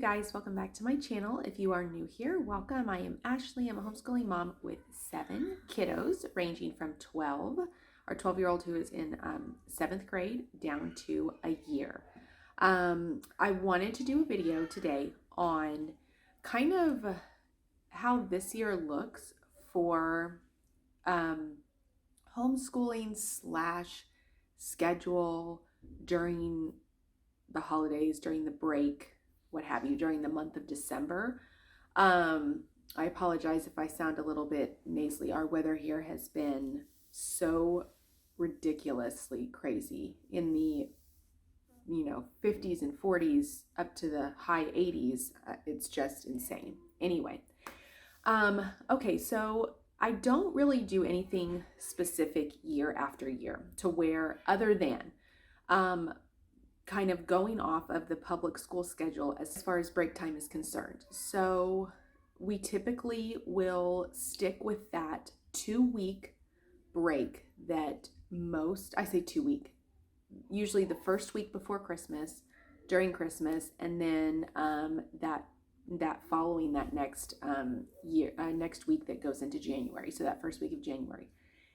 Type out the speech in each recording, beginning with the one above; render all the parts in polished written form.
guys, welcome back to my channel. If you are new here, welcome. I am Ashley. I'm a homeschooling mom with 7 kiddos ranging from 12-year-old who is in 7th grade down to a year. I wanted to do a video today on kind of how this year looks for homeschooling / schedule during the holidays, during the break, what have you, during the month of December. I apologize if I sound a little bit nasally. Our weather here has been so ridiculously crazy in the 50s and 40s up to the high 80s. It's just insane. Anyway, okay, so I don't really do anything specific year after year to where other than kind of going off of the public school schedule as far as break time is concerned. So we typically will stick with that 2-week break that I say 2 week, usually the first week before Christmas, during Christmas, and then that following that next next week that goes into January. So that first week of January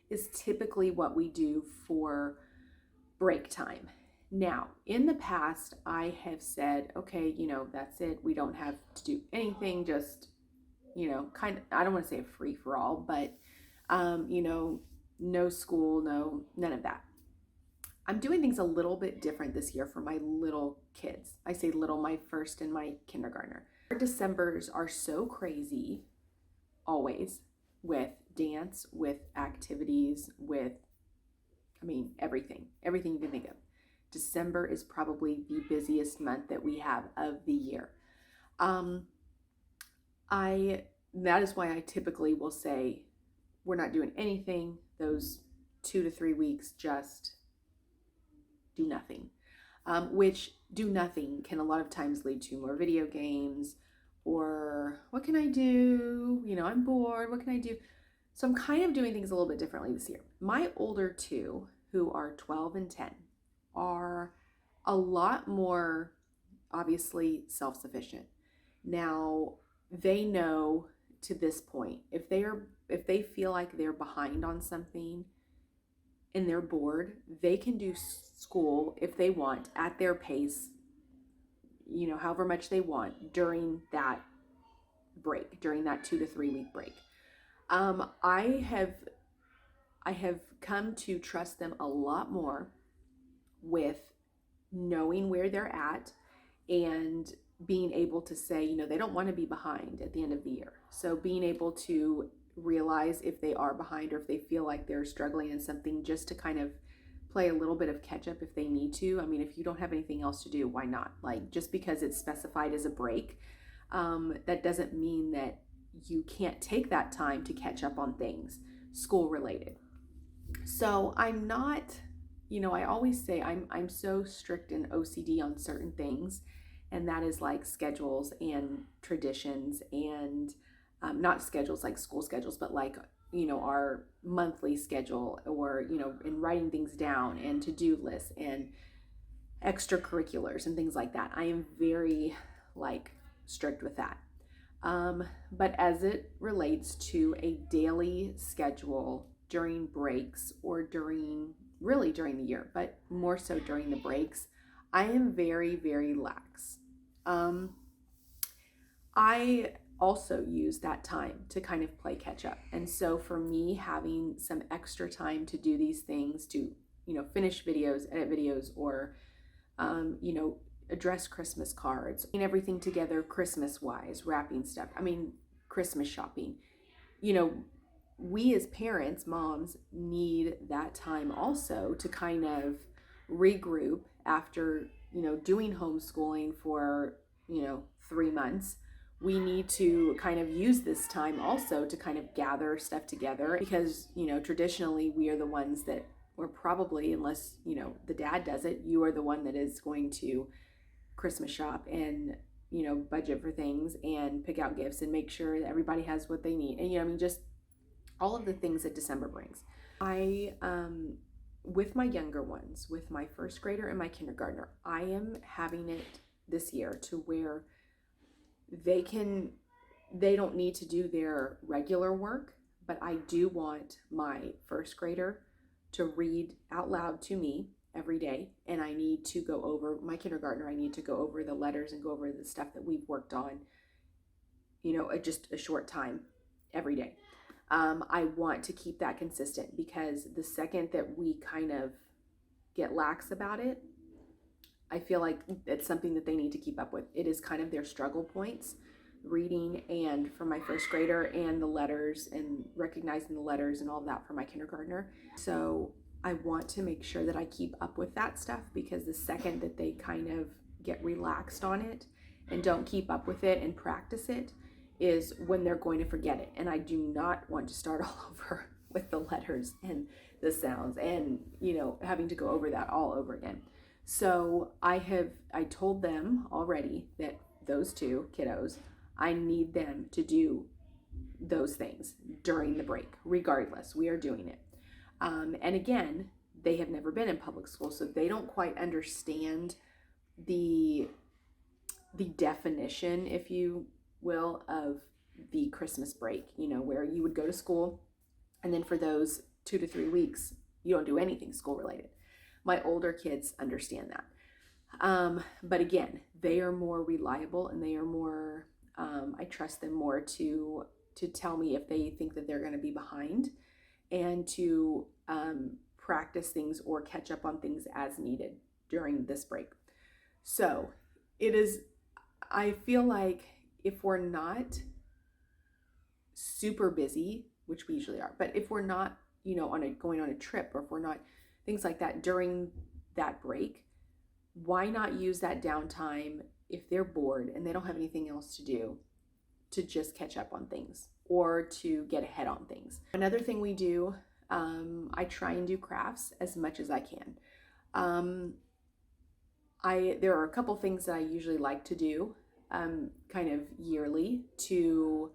is typically what we do for break time. Now, in the past, I have said, okay, that's it. We don't have to do anything, just, kind of, I don't want to say a free for all, but, no school, none of that. I'm doing things a little bit different this year for my little kids. I say little, my first and my kindergartner. Our Decembers are so crazy, always, with dance, with activities, with, everything you can think of. December is probably the busiest month that we have of the year. That is why I typically will say we're not doing anything those 2 to 3 weeks, just do nothing. Which do nothing can a lot of times lead to more video games or what can I do? I'm bored, what can I do? So I'm kind of doing things a little bit differently this year. My older 2, who are 12 and 10, are a lot more obviously self-sufficient. Now, they know to this point, if they feel like they're behind on something and they're bored, they can do school if they want at their pace, however much they want during that break, during that 2 to 3 week break. I have come to trust them a lot more with knowing where they're at and being able to say, they don't want to be behind at the end of the year. So being able to realize if they are behind or if they feel like they're struggling in something, just to kind of play a little bit of catch up if they need to. If you don't have anything else to do, why not? Like, just because it's specified as a break, that doesn't mean that you can't take that time to catch up on things school related. So I'm not, I always say I'm so strict and OCD on certain things, and that is like schedules and traditions and not schedules like school schedules, but like, our monthly schedule or, in writing things down and to-do lists and extracurriculars and things like that. I am very strict with that. But as it relates to a daily schedule during breaks or during the year, but more so during the breaks, I am very, very lax. I also use that time to kind of play catch up. And so for me, having some extra time to do these things, to, finish videos, edit videos, or, address Christmas cards, and everything together Christmas wise, wrapping stuff, Christmas shopping, we as parents, moms, need that time also to kind of regroup after, doing homeschooling for, 3 months. We need to kind of use this time also to kind of gather stuff together because, traditionally we are the ones that, or probably, unless, the dad does it, you are the one that is going to Christmas shop and, budget for things and pick out gifts and make sure that everybody has what they need. And, just all of the things that December brings. I, with my younger ones, with my first grader and my kindergartner, I am having it this year to where they don't need to do their regular work, but I do want my first grader to read out loud to me every day. And I need to go over my kindergartner. I need to go over the letters and go over the stuff that we've worked on, just a short time every day. I want to keep that consistent, because the second that we kind of get lax about it, I feel like it's something that they need to keep up with. It is kind of their struggle points, reading and for my first grader, and the letters and recognizing the letters and all of that for my kindergartner. So I want to make sure that I keep up with that stuff, because the second that they kind of get relaxed on it and don't keep up with it and practice it is when they're going to forget it. And I do not want to start all over with the letters and the sounds and, having to go over that all over again. So I told them already that those two kiddos, I need them to do those things during the break. Regardless, we are doing it. And again, they have never been in public school, so they don't quite understand the definition, if you will, of the Christmas break, where you would go to school and then for those 2 to 3 weeks, you don't do anything school related. My older kids understand that. But again, they are more reliable, and they are more, I trust them more to tell me if they think that they're going to be behind, and to practice things or catch up on things as needed during this break. So I feel like if we're not super busy, which we usually are, but if we're not, going on a trip, or if we're not, things like that during that break, why not use that downtime if they're bored and they don't have anything else to do, to just catch up on things or to get ahead on things. Another thing we do, I try and do crafts as much as I can. There are a couple things that I usually like to do kind of yearly to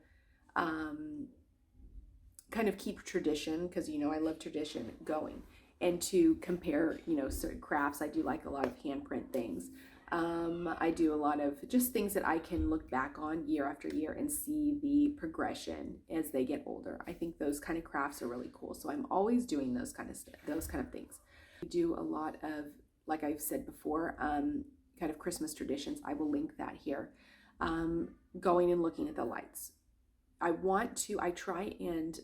kind of keep tradition, because I love tradition going, and to compare certain crafts. I do like a lot of handprint things. I do a lot of just things that I can look back on year after year and see the progression as they get older. I think those kind of crafts are really cool, so I'm always doing those kind of things. I do a lot of, like I've said before, kind of Christmas traditions. I will link that here. Going and looking at the lights. I try and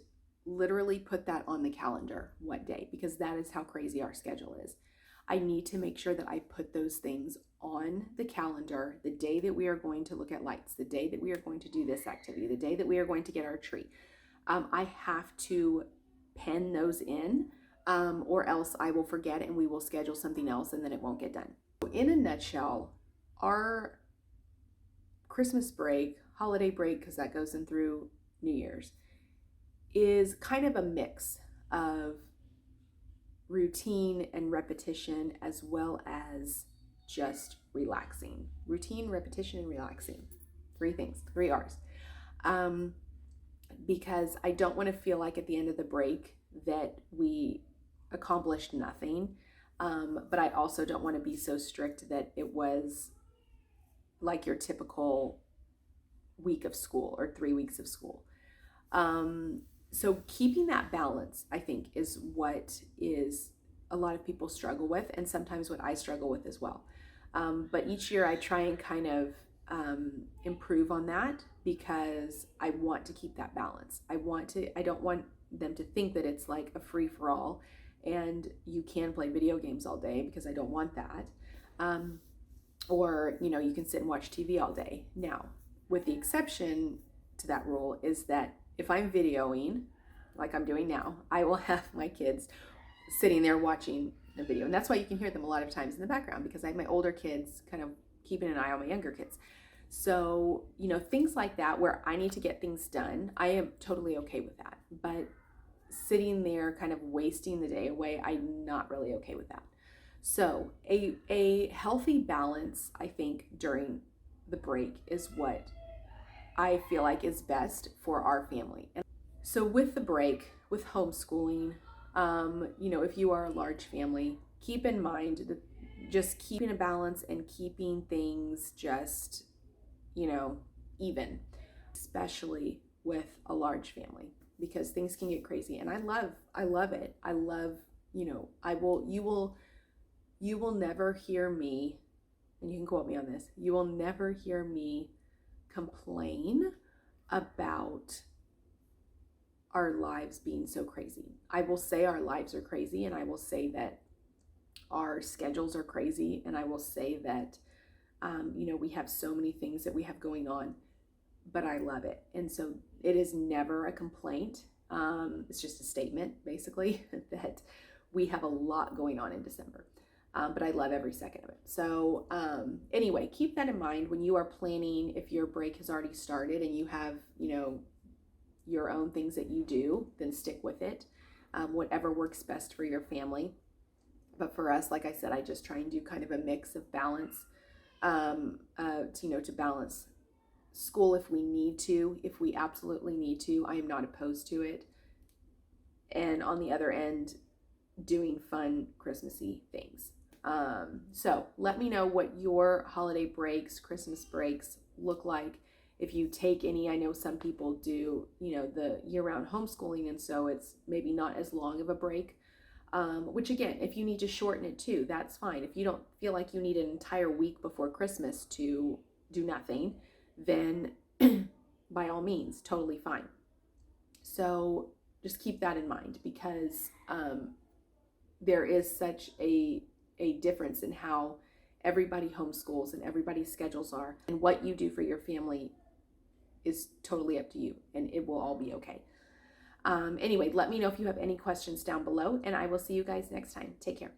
literally put that on the calendar what day, because that is how crazy our schedule is. I need to make sure that I put those things on the calendar, the day that we are going to look at lights, the day that we are going to do this activity, the day that we are going to get our tree. I have to pen those in, or else I will forget and we will schedule something else and then it won't get done. In a nutshell, our Christmas break, holiday break, because that goes in through New Year's, is kind of a mix of routine and repetition, as well as just relaxing. Routine, repetition, and relaxing. 3 things, 3 R's. Because I don't want to feel like at the end of the break that we accomplished nothing. But I also don't want to be so strict that it was like your typical week of school or 3 weeks of school. So keeping that balance, I think, is what is a lot of people struggle with, and sometimes what I struggle with as well. But each year I try and kind of improve on that, because I want to keep that balance. I don't want them to think that it's like a free for all and you can play video games all day, because I don't want that. Or, you can sit and watch TV all day. Now, with the exception to that rule is that if I'm videoing, like I'm doing now, I will have my kids sitting there watching the video. And that's why you can hear them a lot of times in the background, because I have my older kids kind of keeping an eye on my younger kids. So, things like that where I need to get things done, I am totally okay with that. But sitting there kind of wasting the day away, I'm not really okay with that. So a healthy balance, I think, during the break is what I feel like is best for our family. And so with the break, with homeschooling, if you are a large family, keep in mind that just keeping a balance and keeping things just, even, especially with a large family, because things can get crazy. And I love it. I love, you will never hear me, and you can quote me on this, you will never hear me complain about our lives being so crazy. I will say our lives are crazy, and I will say that our schedules are crazy, and I will say that we have so many things that we have going on, but I love it. And so it is never a complaint. It's just a statement, basically, that we have a lot going on in December. But I love every second of it. So anyway, keep that in mind when you are planning. If your break has already started and you have, your own things that you do, then stick with it. Whatever works best for your family. But for us, like I said, I just try and do kind of a mix of balance, to balance school if we need to, if we absolutely need to. I am not opposed to it. And on the other end, doing fun Christmassy things. So let me know what your holiday breaks, Christmas breaks look like. If you take any, I know some people do, the year-round homeschooling, and so it's maybe not as long of a break. Which again, if you need to shorten it too, that's fine. If you don't feel like you need an entire week before Christmas to do nothing, then by all means, totally fine. So just keep that in mind, because there is such a difference in how everybody homeschools and everybody's schedules are, and what you do for your family is totally up to you, and it will all be okay. Anyway, let me know if you have any questions down below, and I will see you guys next time. Take care.